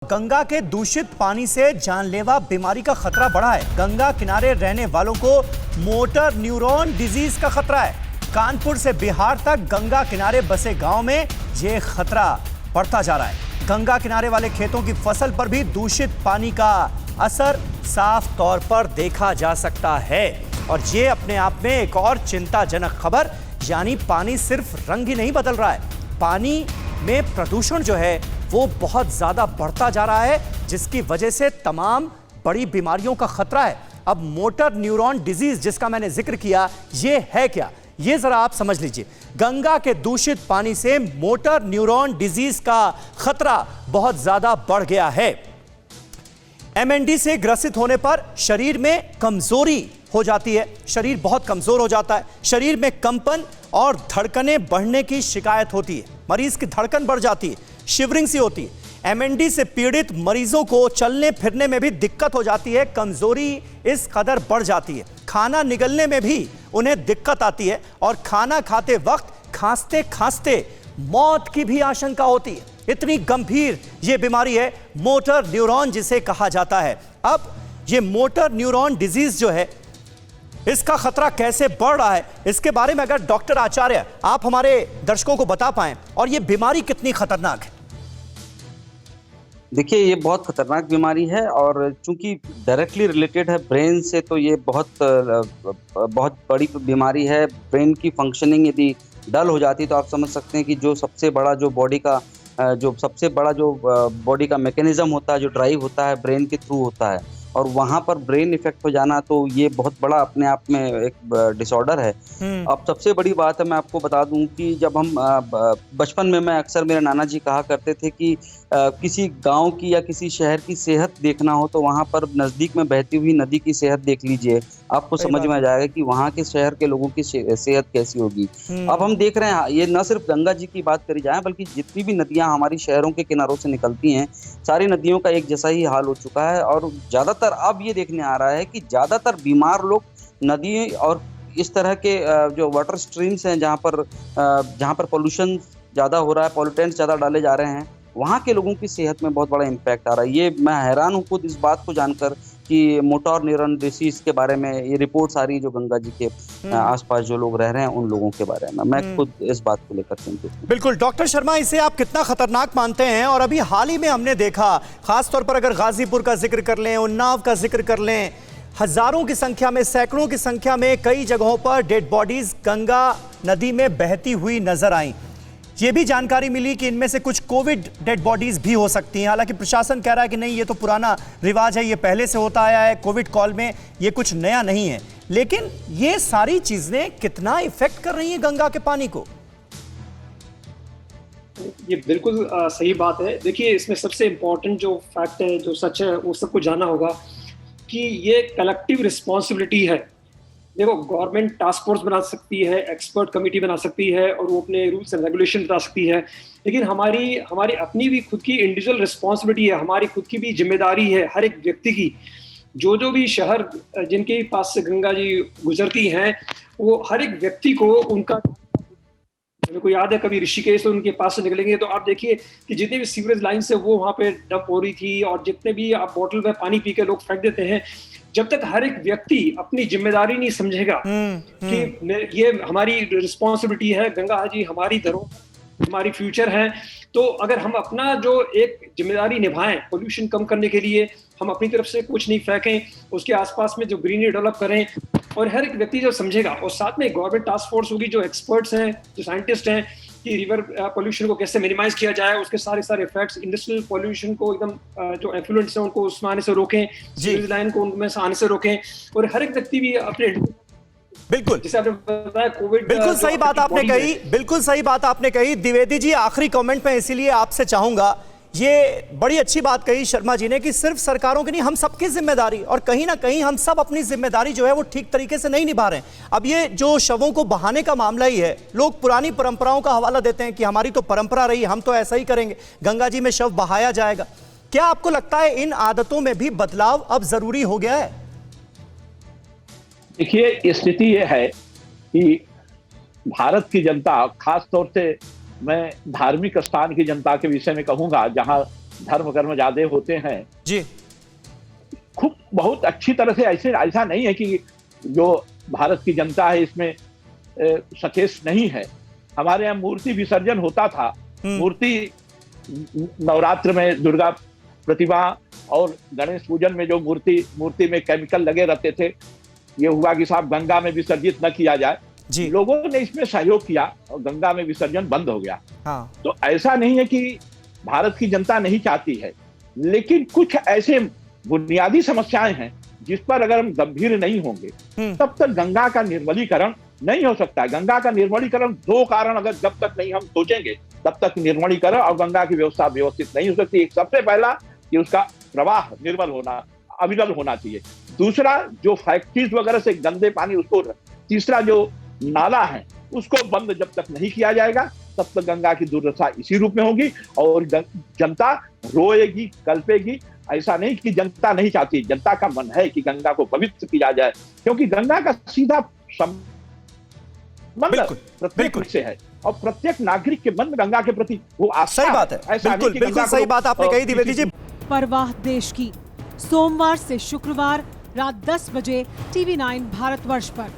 गंगा के दूषित पानी से जानलेवा बीमारी का खतरा बढ़ा है। गंगा किनारे रहने वालों को मोटर न्यूरॉन डिजीज का खतरा है। कानपुर से बिहार तक गंगा किनारे बसे गांव में ये खतरा बढ़ता जा रहा है। गंगा किनारे वाले खेतों की फसल पर भी दूषित पानी का असर साफ तौर पर देखा जा सकता है। और ये अपने आप में एक और चिंताजनक खबर, यानी पानी सिर्फ रंग ही नहीं बदल रहा है, पानी में प्रदूषण जो है वो बहुत ज्यादा बढ़ता जा रहा है, जिसकी वजह से तमाम बड़ी बीमारियों का खतरा है। अब मोटर न्यूरॉन डिजीज जिसका मैंने जिक्र किया, ये है क्या, ये जरा आप समझ लीजिए। गंगा के दूषित पानी से मोटर न्यूरॉन डिजीज का खतरा बहुत ज्यादा बढ़ गया है। एमएनडी से ग्रसित होने पर शरीर में कमजोरी हो जाती है, शरीर बहुत कमजोर हो जाता है, शरीर में कंपन और धड़कनें बढ़ने की शिकायत होती है, मरीज की धड़कन बढ़ जाती है, शिवरिंग सी होती है। एमएनडी से पीड़ित मरीजों को चलने फिरने में भी दिक्कत हो जाती है, कमजोरी इस कदर बढ़ जाती है, खाना निगलने में भी उन्हें दिक्कत आती है और खाना खाते वक्त खांसते खांसते मौत की भी आशंका होती है। इतनी गंभीर यह बीमारी है मोटर न्यूरॉन जिसे कहा जाता है। अब यह मोटर न्यूरॉन डिजीज जो है, इसका खतरा कैसे बढ़ रहा है, इसके बारे में अगर डॉक्टर आचार्य आप हमारे दर्शकों को बता पाएं, और यह बीमारी कितनी खतरनाक है। देखिए, ये बहुत खतरनाक बीमारी है और चूंकि डायरेक्टली रिलेटेड है ब्रेन से, तो ये बहुत बड़ी बीमारी है। ब्रेन की फंक्शनिंग यदि डल हो जाती तो आप समझ सकते हैं कि जो सबसे बड़ा बॉडी का मैकेनिज्म होता है, जो ड्राइव होता है, ब्रेन के थ्रू होता है, और वहाँ पर ब्रेन इफेक्ट हो जाना, तो ये बहुत बड़ा अपने आप में एक डिसऑर्डर है। अब सबसे बड़ी बात है, मैं आपको बता दूं कि जब हम बचपन में, मैं अक्सर, मेरे नाना जी कहा करते थे कि किसी गांव की या किसी शहर की सेहत देखना हो तो वहाँ पर नज़दीक में बहती हुई नदी की सेहत देख लीजिए, आपको समझ में आ जाएगा कि वहाँ के शहर के लोगों की सेहत कैसी होगी। अब हम देख रहे हैं, ये न सिर्फ गंगा जी की बात करी जाए, बल्कि जितनी भी नदियाँ हमारी शहरों के किनारों से निकलती हैं, सारी नदियों का एक जैसा ही हाल हो चुका है। और ज़्यादातर अब ये देखने आ रहा है कि ज़्यादातर बीमार लोग नदी और इस तरह के जो वाटर स्ट्रीम्स हैं, जहाँ पर पोल्यूशन ज़्यादा हो रहा है, पॉल्यूटेंट्स ज़्यादा डाले जा रहे हैं, वहाँ के लोगों की सेहत में बहुत बड़ा इम्पैक्ट आ रहा है। ये मैं हैरान हूँ खुद इस बात को जानकर कि मोटर न्यूरॉन डिसीज के बारे में ये रिपोर्ट्स आ रही है, जो गंगा जी के आसपास जो लोग रह रहे हैं उन लोगों के बारे में। मैं खुद इस बात को लेकर चिंतित हूँ। बिल्कुल डॉक्टर शर्मा, इसे आप कितना खतरनाक मानते हैं? और अभी हाल ही में हमने देखा, खासतौर पर अगर गाजीपुर का जिक्र कर लें, उन्नाव का जिक्र कर लें, हजारों की संख्या में, सैकड़ों की संख्या में कई जगहों पर डेड बॉडीज गंगा नदी में बहती हुई नजर आई। ये भी जानकारी मिली कि इनमें से कुछ कोविड डेड बॉडीज भी हो सकती हैं। हालांकि प्रशासन कह रहा है कि नहीं, ये तो पुराना रिवाज है, ये पहले से होता आया है, कोविड कॉल में ये कुछ नया नहीं है। लेकिन ये सारी चीजें कितना इफेक्ट कर रही हैं गंगा के पानी को? ये बिल्कुल सही बात है। देखिए, इसमें सबसे इम्पोर्टेंट जो फैक्ट है, जो सच है, वो सबको जानना होगा कि ये कलेक्टिव रिस्पॉन्सिबिलिटी है। देखो, गवर्नमेंट टास्क फोर्स बना सकती है, एक्सपर्ट कमेटी बना सकती है, और वो अपने रूल्स एंड रेगुलेशन बना सकती है, लेकिन हमारी अपनी भी खुद की इंडिविजुअल रिस्पॉन्सिबिलिटी है, हमारी खुद की भी जिम्मेदारी है, हर एक व्यक्ति की। जो भी शहर जिनके पास से गंगा जी गुजरती हैं, वो हर एक व्यक्ति को उनका, मेरे को याद है कभी ऋषिकेश तो उनके पास से निकलेंगे तो आप देखिए कि जितने भी सीवरेज लाइन से वो वहाँ पे डंप हो रही थी, और जितने भी आप बोतल में पानी पी के लोग फेंक देते हैं, जब तक हर एक व्यक्ति अपनी जिम्मेदारी नहीं समझेगा कि ये हमारी रिस्पॉन्सिबिलिटी है, गंगा जी हमारी धरोहर, हमारी फ्यूचर है, तो अगर हम अपना जो एक जिम्मेदारी निभाएं पोल्यूशन कम करने के लिए, हम अपनी तरफ से कुछ नहीं फेंकें, उसके आसपास में जो ग्रीनरी डेवलप करें, और हर एक व्यक्ति जो समझेगा, और साथ में गवर्नमेंट टास्क फोर्स होगी, जो एक्सपर्ट्स हैं, जो साइंटिस्ट हैं, कि रिवर पोल्यूशन को कैसे मिनिमाइज किया जाए, उसके सारे इफेक्ट्स, इंडस्ट्रियल पोल्यूशन को एकदम जो एफ्लुएंट्स हैं उनको उसमें आने से रोकें, सीवरेज लाइन को उनमें से आने से रोकें, और हर एक व्यक्ति भी अपने, बिल्कुल जैसे आपने बताया कोविड, बिल्कुल सही बात आपने कही, बिल्कुल सही बात आपने कही। द्विवेदी जी, आखिरी कमेंट में इसीलिए आपसे चाहूंगा, ये बड़ी अच्छी बात कही शर्मा जी ने कि सिर्फ सरकारों की नहीं, हम सबकी जिम्मेदारी, और कहीं ना कहीं हम सब अपनी जिम्मेदारी जो है वो ठीक तरीके से नहीं निभा रहे हैं। अब ये जो शवों को बहाने का मामला ही है, लोग पुरानी परंपराओं का हवाला देते हैं कि हमारी तो परंपरा रही, हम तो ऐसा ही करेंगे, गंगा जी में शव बहाया जाएगा। क्या आपको लगता है इन आदतों में भी बदलाव अब जरूरी हो गया है? देखिए, स्थिति यह है कि भारत की जनता, खास तौर से मैं धार्मिक स्थान की जनता के विषय में कहूंगा, जहां धर्म कर्म ज्यादा होते हैं, जी खूब बहुत अच्छी तरह से, ऐसा नहीं है कि जो भारत की जनता है इसमें सचेत नहीं है। हमारे यहाँ मूर्ति विसर्जन होता था, मूर्ति नवरात्र में दुर्गा प्रतिमा और गणेश पूजन में जो मूर्ति में केमिकल लगे रहते थे, ये हुआ कि साहब गंगा में विसर्जित न किया जाए जी। लोगों ने इसमें सहयोग किया और गंगा में विसर्जन बंद हो गया। हाँ। तो ऐसा नहीं है कि भारत की जनता नहीं चाहती है, लेकिन कुछ ऐसे बुनियादी समस्याएं हैं जिस पर अगर हम गंभीर नहीं होंगे तब तक गंगा का निर्मलीकरण नहीं हो सकता है। गंगा का निर्मलीकरण दो कारण, अगर जब तक नहीं हम सोचेंगे तब तक निर्मलीकरण और गंगा की व्यवस्था व्यवस्थित नहीं हो सकती। एक सबसे पहला कि उसका प्रवाह निर्मल होना, अविरल होना चाहिए। दूसरा, जो फैक्ट्रीज वगैरह से गंदे पानी उसको, तीसरा जो नाला है उसको बंद जब तक नहीं किया जाएगा तब तक गंगा की दुर्दशा इसी रूप में होगी और जनता रोएगी, कल्पेगी। ऐसा नहीं कि जनता नहीं चाहती, जनता का मन है कि गंगा को पवित्र किया जाए, क्योंकि गंगा का सीधा संबंध प्रत्येक से है और प्रत्येक नागरिक के मन में गंगा के प्रति वो आस्था। सही बात है, बिल्कुल बिल्कुल सही बात आपने कही द्विवेदी जी। परवाह देश की, सोमवार से शुक्रवार रात 10 बजे TV9 भारतवर्ष पर।